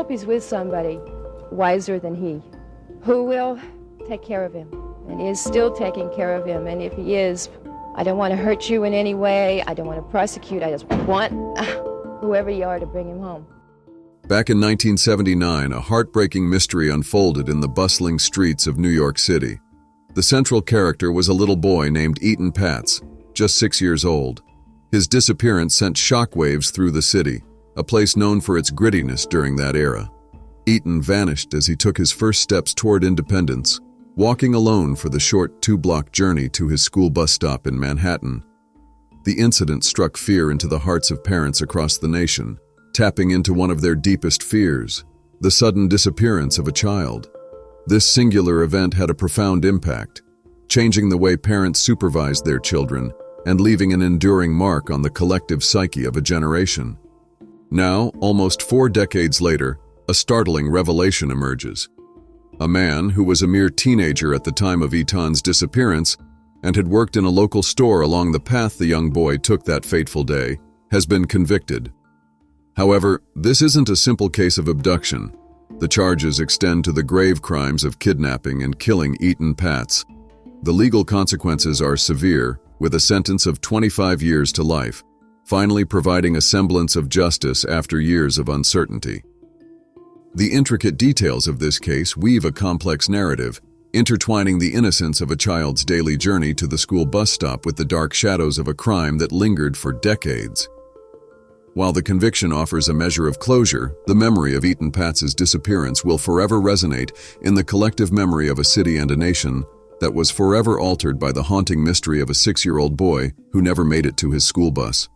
hope he's with somebody wiser than he, who will take care of him and is still taking care of him. And if he is, I don't want to hurt you in any way. I don't want to prosecute. I just want whoever you are to bring him home. Back in 1979, a heartbreaking mystery unfolded in the bustling streets of New York City. The central character was a little boy named Etan Patz, just 6 years old. His disappearance sent shockwaves through the city, a place known for its grittiness during that era. Etan vanished as he took his first steps toward independence, walking alone for the short 2-block journey to his school bus stop in Manhattan. The incident struck fear into the hearts of parents across the nation, tapping into one of their deepest fears, the sudden disappearance of a child. This singular event had a profound impact, changing the way parents supervised their children and leaving an enduring mark on the collective psyche of a generation. Now, almost 4 decades later, a startling revelation emerges. A man who was a mere teenager at the time of Etan's disappearance and had worked in a local store along the path the young boy took that fateful day has been convicted. However, this isn't a simple case of abduction. The charges extend to the grave crimes of kidnapping and killing Etan Patz. The legal consequences are severe, with a sentence of 25 years to life, finally providing a semblance of justice after years of uncertainty. The intricate details of this case weave a complex narrative, intertwining the innocence of a child's daily journey to the school bus stop with the dark shadows of a crime that lingered for decades. While the conviction offers a measure of closure, the memory of Etan Patz's disappearance will forever resonate in the collective memory of a city and a nation that was forever altered by the haunting mystery of a 6-year-old boy who never made it to his school bus.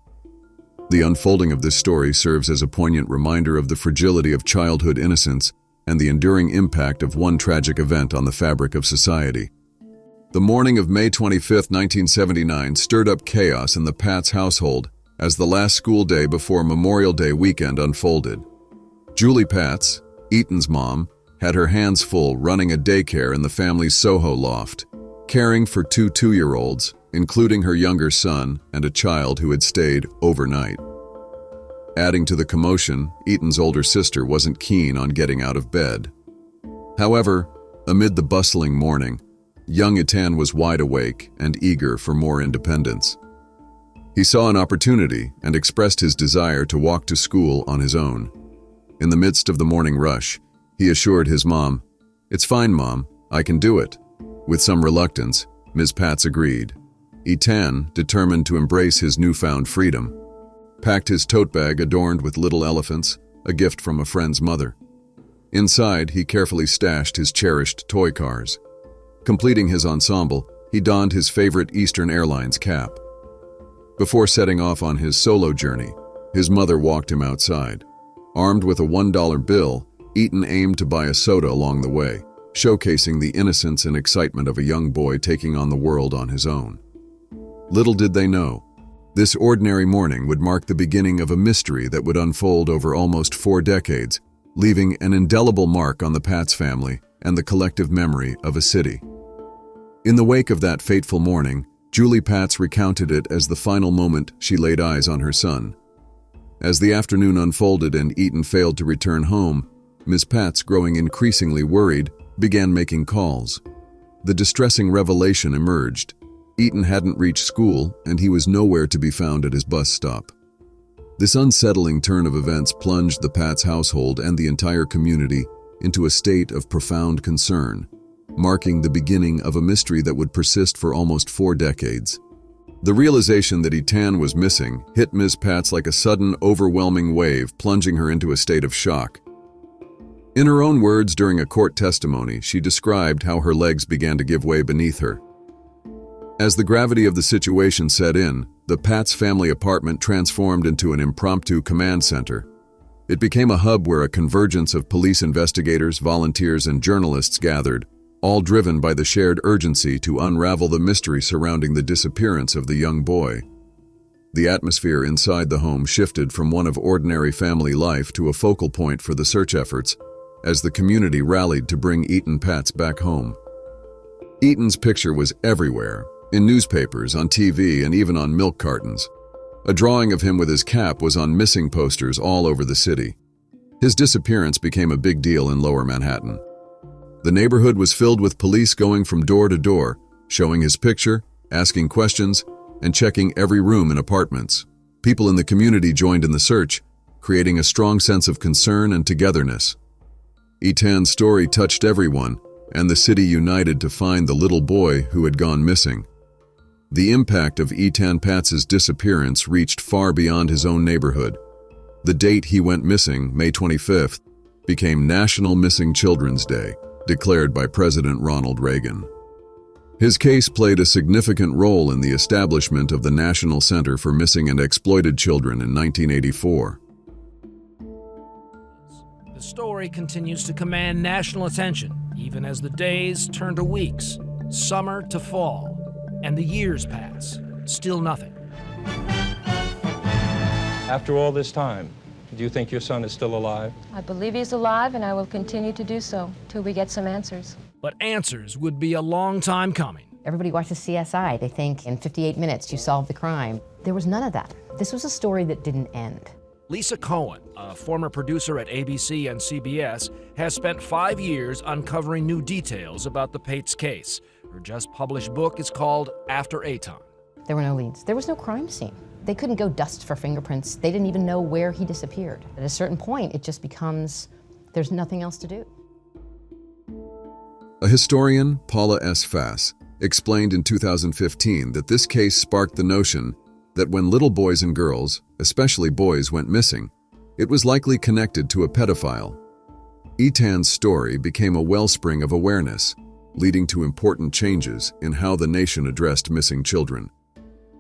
The unfolding of this story serves as a poignant reminder of the fragility of childhood innocence and the enduring impact of one tragic event on the fabric of society. The morning of May 25, 1979 stirred up chaos in the Patz household as the last school day before Memorial Day weekend unfolded. Julie Patz, Etan's mom, had her hands full running a daycare in the family's Soho loft, caring for 2 two-year-olds, including her younger son and a child who had stayed overnight. Adding to the commotion, Etan's older sister wasn't keen on getting out of bed. However, amid the bustling morning, young Etan was wide awake and eager for more independence. He saw an opportunity and expressed his desire to walk to school on his own. In the midst of the morning rush, he assured his mom, "It's fine, Mom, I can do it." With some reluctance, Ms. Patz agreed. Etan, determined to embrace his newfound freedom, packed his tote bag adorned with little elephants, a gift from a friend's mother. Inside, he carefully stashed his cherished toy cars. Completing his ensemble, he donned his favorite Eastern Airlines cap. Before setting off on his solo journey, his mother walked him outside. Armed with a $1 bill, Etan aimed to buy a soda along the way, showcasing the innocence and excitement of a young boy taking on the world on his own. Little did they know, this ordinary morning would mark the beginning of a mystery that would unfold over almost 4 decades, leaving an indelible mark on the Patz family and the collective memory of a city. In the wake of that fateful morning, Julie Patz recounted it as the final moment she laid eyes on her son. As the afternoon unfolded and Etan failed to return home, Ms. Patz, growing increasingly worried, began making calls. The distressing revelation emerged. Etan hadn't reached school, and he was nowhere to be found at his bus stop. This unsettling turn of events plunged the Patz household and the entire community into a state of profound concern, marking the beginning of a mystery that would persist for almost 4 decades. The realization that Etan was missing hit Ms. Patz like a sudden, overwhelming wave, plunging her into a state of shock. In her own words during a court testimony, she described how her legs began to give way beneath her. As the gravity of the situation set in, the Patz family apartment transformed into an impromptu command center. It became a hub where a convergence of police investigators, volunteers, and journalists gathered, all driven by the shared urgency to unravel the mystery surrounding the disappearance of the young boy. The atmosphere inside the home shifted from one of ordinary family life to a focal point for the search efforts, as the community rallied to bring Etan Patz back home. Etan's picture was everywhere, in newspapers, on TV, and even on milk cartons. A drawing of him with his cap was on missing posters all over the city. His disappearance became a big deal in Lower Manhattan. The neighborhood was filled with police going from door to door, showing his picture, asking questions, and checking every room in apartments. People in the community joined in the search, creating a strong sense of concern and togetherness. Etan's story touched everyone, and the city united to find the little boy who had gone missing. The impact of Etan Patz's disappearance reached far beyond his own neighborhood. The date he went missing, May 25th, became National Missing Children's Day, declared by President Ronald Reagan. His case played a significant role in the establishment of the National Center for Missing and Exploited Children in 1984. The story continues to command national attention, even as the days turn to weeks, summer to fall, and the years pass. Still nothing. After all this time, do you think your son is still alive? I believe he's alive, and I will continue to do so till we get some answers. But answers would be a long time coming. Everybody watches CSI. They think in 58 minutes you solve the crime. There was none of that. This was a story that didn't end. Lisa Cohen, a former producer at ABC and CBS, has spent 5 years uncovering new details about the Patz case. Her just-published book is called After Etan. There were no leads. There was no crime scene. They couldn't go dust for fingerprints. They didn't even know where he disappeared. At a certain point, it just becomes, there's nothing else to do. A historian, Paula S. Fass, explained in 2015 that this case sparked the notion that when little boys and girls, especially boys, went missing, it was likely connected to a pedophile. Etan's story became a wellspring of awareness, leading to important changes in how the nation addressed missing children.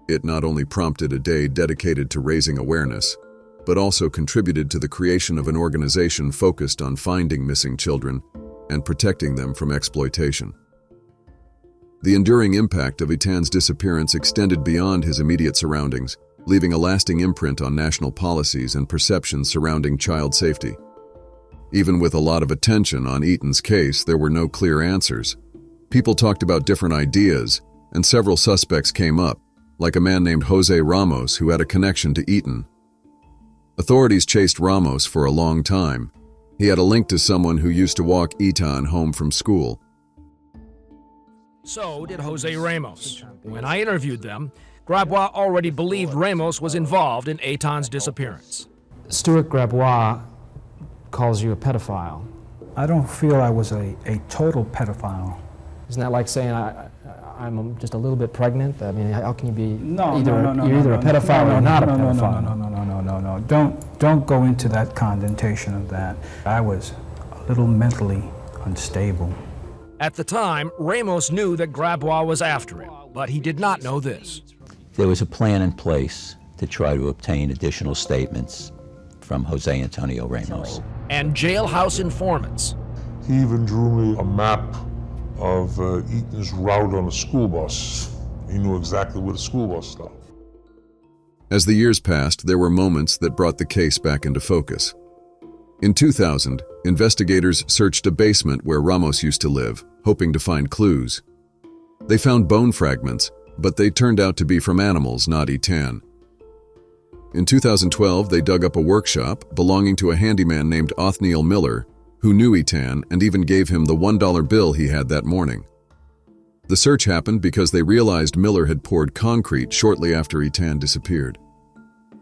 It not only prompted a day dedicated to raising awareness, but also contributed to the creation of an organization focused on finding missing children and protecting them from exploitation. The enduring impact of Etan's disappearance extended beyond his immediate surroundings, leaving a lasting imprint on national policies and perceptions surrounding child safety. Even with a lot of attention on Etan's case, there were no clear answers. People talked about different ideas, and several suspects came up, like a man named Jose Ramos who had a connection to Etan. Authorities chased Ramos for a long time. He had a link to someone who used to walk Etan home from school. So did Jose Ramos. When I interviewed them, Grabois already believed Ramos was involved in Etan's disappearance. Stuart Grabois calls you a pedophile. I don't feel I was a total pedophile. Isn't that like saying I'm just a little bit pregnant? I mean, how can you be No, either no, no, you're either no, a pedophile no, or not a no, pedophile? No. Don't go into that connotation of that. I was a little mentally unstable. At the time, Ramos knew that Grabois was after him, but he did not know this. There was a plan in place to try to obtain additional statements from Jose Antonio Ramos. And jailhouse informants. He even drew me a map of Etan's route on a school bus. He knew exactly where the school bus stopped. As the years passed, there were moments that brought the case back into focus. In 2000, investigators searched a basement where Ramos used to live, hoping to find clues. They found bone fragments, but they turned out to be from animals, not Etan. In 2012, they dug up a workshop belonging to a handyman named Othniel Miller, who knew Etan and even gave him the $1 bill he had that morning. The search happened because they realized Miller had poured concrete shortly after Etan disappeared.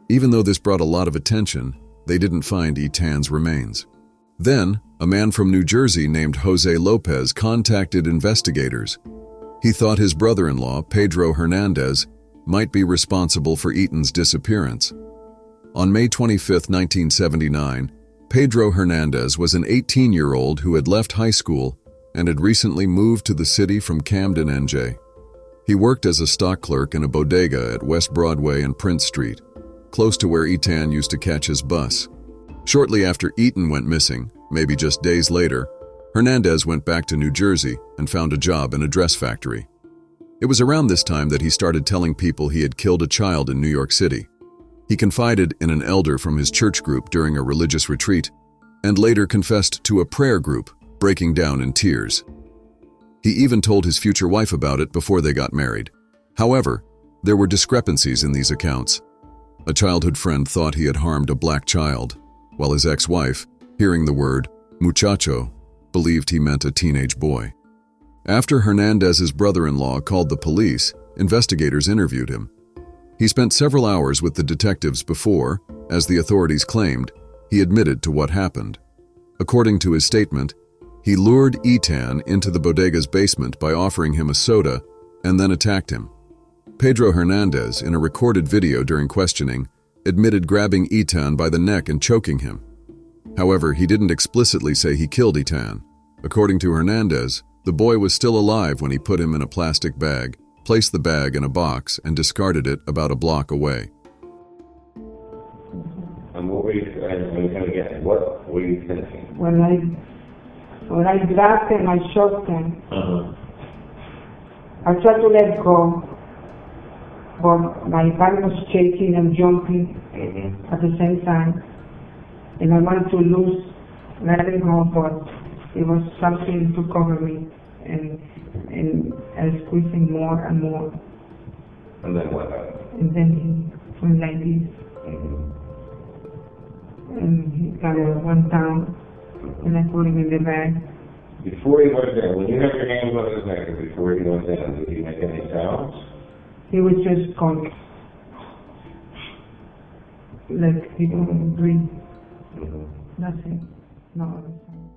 Even though this brought a lot of attention, they didn't find Etan's remains. Then, a man from New Jersey named Jose Lopez contacted investigators. He thought his brother-in-law, Pedro Hernandez, might be responsible for Etan's disappearance. On May 25, 1979, Pedro Hernandez was an 18-year-old who had left high school and had recently moved to the city from Camden, NJ. He worked as a stock clerk in a bodega at West Broadway and Prince Street, close to where Etan used to catch his bus. Shortly after Etan went missing, maybe just days later, Hernandez went back to New Jersey and found a job in a dress factory. It was around this time that he started telling people he had killed a child in New York City. He confided in an elder from his church group during a religious retreat, and later confessed to a prayer group, breaking down in tears. He even told his future wife about it before they got married. However, there were discrepancies in these accounts. A childhood friend thought he had harmed a black child, while his ex-wife, Hearing the word muchacho, believed he meant a teenage boy. After Hernandez's brother-in-law called the police, investigators interviewed him. He spent several hours with the detectives before, as the authorities claimed, he admitted to what happened. According to his statement, he lured Etan into the bodega's basement by offering him a soda and then attacked him. Pedro Hernandez, in a recorded video during questioning, admitted grabbing Etan by the neck and choking him. However, he didn't explicitly say he killed Etan. According to Hernandez, the boy was still alive when he put him in a plastic bag, placed the bag in a box, and discarded it about a block away. And what were you thinking? When I grabbed him, I choked him. I tried to let go, but my body was shaking and jumping at the same time. And I wanted to let it go, but it was something to cover me, and I was squeezing more and more. And then what happened? And then he went like this. And he kind of went down, and I put him in the bag. Before he went down, when you had your hands on his neck and before he went down, did he make any sounds? He was just going, like he couldn't breathe. That's it. No other sound.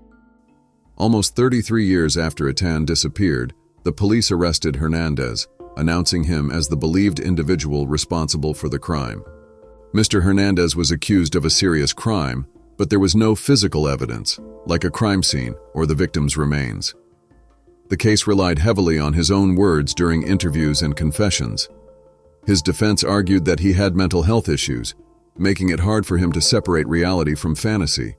Almost 33 years after Etan disappeared, the police arrested Hernandez, announcing him as the believed individual responsible for the crime. Mr. Hernandez was accused of a serious crime, but there was no physical evidence, like a crime scene or the victim's remains. The case relied heavily on his own words during interviews and confessions. His defense argued that he had mental health issues, making it hard for him to separate reality from fantasy.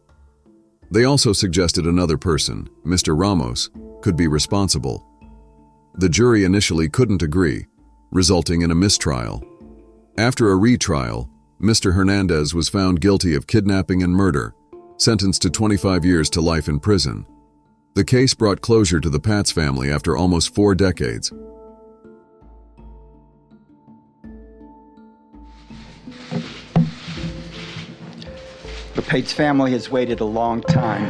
They also suggested another person, Mr. Ramos, could be responsible. The jury initially couldn't agree, resulting in a mistrial. After a retrial, Mr. Hernandez was found guilty of kidnapping and murder, sentenced to 25 years to life in prison. The case brought closure to the Patz family after almost 4 decades. The Patz family has waited a long time,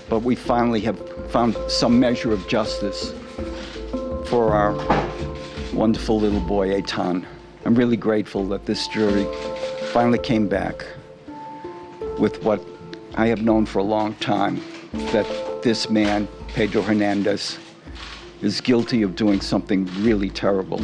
but we finally have found some measure of justice for our wonderful little boy, Etan. I'm really grateful that this jury finally came back with what I have known for a long time, that this man, Pedro Hernandez, is guilty of doing something really terrible.